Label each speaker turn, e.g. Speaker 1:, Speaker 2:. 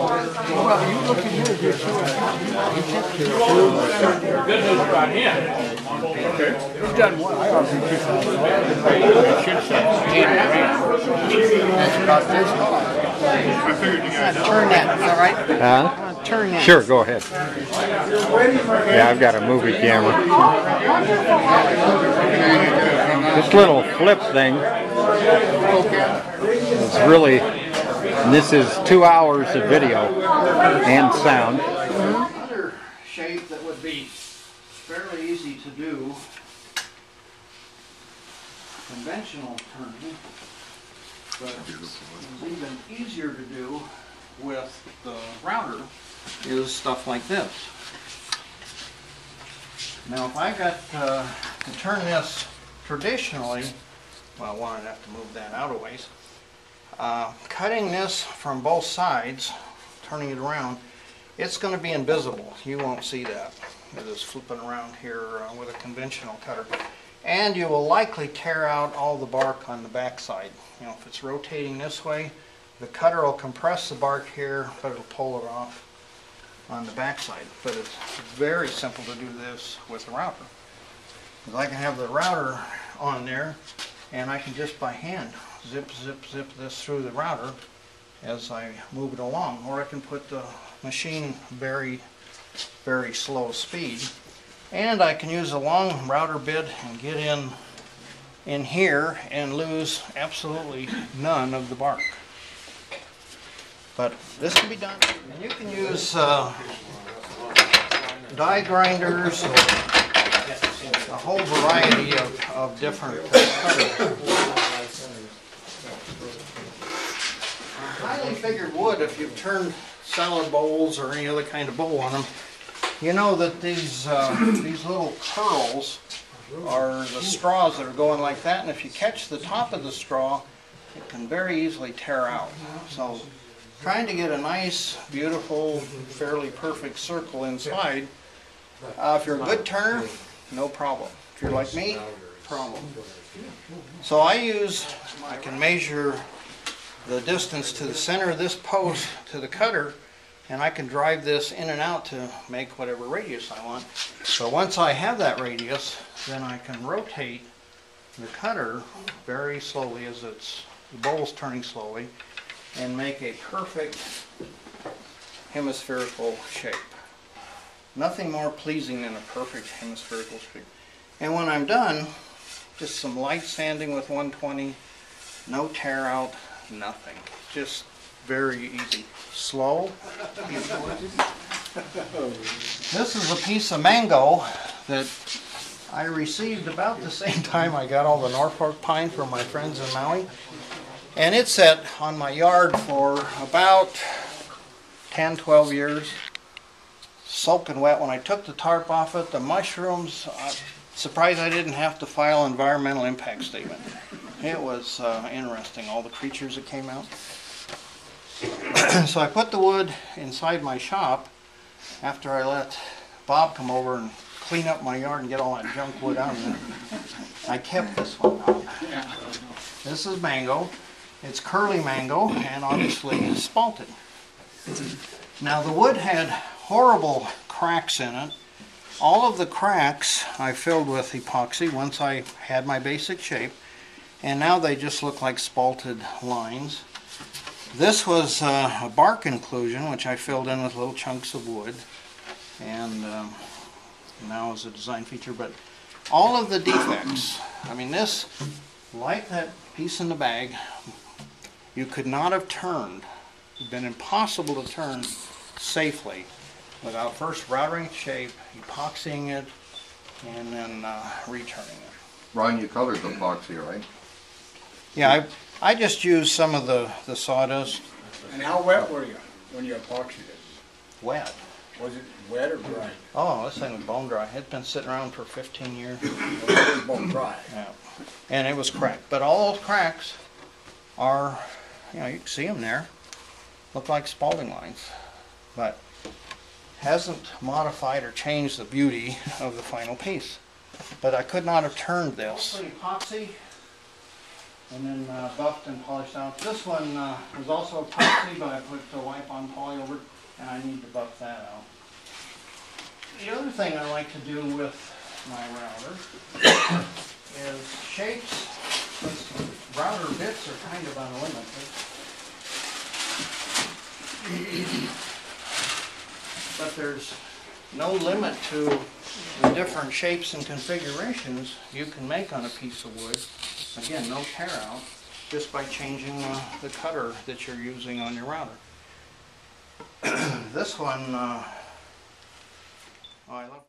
Speaker 1: Well, you look at yours, you're good news about him. Okay. He's done what? I ought to do 2,000. I should say 10 grand. That's about this high.
Speaker 2: I figured you guys
Speaker 3: Turn that, is that right?
Speaker 4: Huh?
Speaker 3: Turn that.
Speaker 4: Sure, go ahead. Yeah, I've got a movie camera. This little flip thing is really, and this is 2 hours of video and sound.
Speaker 3: Another shape that would be fairly easy to do, conventional turning, but it's even easier to do with the router, is stuff like this. Now if I got to turn this traditionally, well, one, I'd have to move that out a ways. Cutting this from both sides, turning it around, it's going to be invisible. You won't see that. It is flipping around here with a conventional cutter. And you will likely tear out all the bark on the back side. You know, if it's rotating this way, the cutter will compress the bark here, but it'll pull it off on the back side. But it's very simple to do this with a router. Because I can have the router on there, and I can just by hand zip, zip, zip this through the router as I move it along. Or I can put the machine very, very slow speed. And I can use a long router bit and get in here and lose absolutely none of the bark. But this can be done. And you can use die grinders or a whole variety of different cutters. Highly figured wood, if you've turned salad bowls or any other kind of bowl on them, you know that these little curls are the straws that are going like that, and if you catch the top of the straw, it can very easily tear out. So trying to get a nice, beautiful, fairly perfect circle inside, if you're a good turner, no problem. If you're like me, problem. So I can measure the distance to the center of this post to the cutter, and I can drive this in and out to make whatever radius I want. So once I have that radius, then I can rotate the cutter very slowly as the bowl's turning slowly and make a perfect hemispherical shape. Nothing more pleasing than a perfect hemispherical shape. And when I'm done, just some light sanding with 120, no tear out, nothing. Just very easy. Slow. This is a piece of mango that I received about the same time I got all the Norfolk pine from my friends in Maui. And it sat on my yard for about 10, 12 years. Soaking wet. When I took the tarp off it, the mushrooms, surprised I didn't have to file an environmental impact statement. It was interesting, all the creatures that came out. So I put the wood inside my shop after I let Bob come over and clean up my yard and get all that junk wood out of there. I kept this one out. This is mango. It's curly mango and obviously spalted. Now the wood had horrible cracks in it. All of the cracks I filled with epoxy once I had my basic shape, and now they just look like spalted lines. This was a bark inclusion, which I filled in with little chunks of wood, and now is a design feature. But all of the defects, I mean this, like that piece in the bag, you could not have turned. It would have been impossible to turn safely without first routering shape, epoxying it, and then returning it.
Speaker 2: Ron, you colored the epoxy, right?
Speaker 3: Yeah, I just used some of the sawdust.
Speaker 1: And how wet were you when you epoxied it?
Speaker 3: Wet.
Speaker 1: Was it wet or dry?
Speaker 3: Oh, this thing was bone dry. It's been sitting around for 15 years.
Speaker 1: It was bone dry.
Speaker 3: Yeah. And it was cracked. But all those cracks are, you know, you can see them there. Look like spalting lines. But hasn't modified or changed the beauty of the final piece. But I could not have turned this. Epoxy, and then buffed and polished out. This one was also epoxy, but I put wipe-on poly over it, and I need to buff that out. The other thing I like to do with my router is shapes. Router bits are kind of unlimited, but there's no limit to the different shapes and configurations you can make on a piece of wood. Again, no tear out, just by changing the cutter that you're using on your router. This one, oh, I love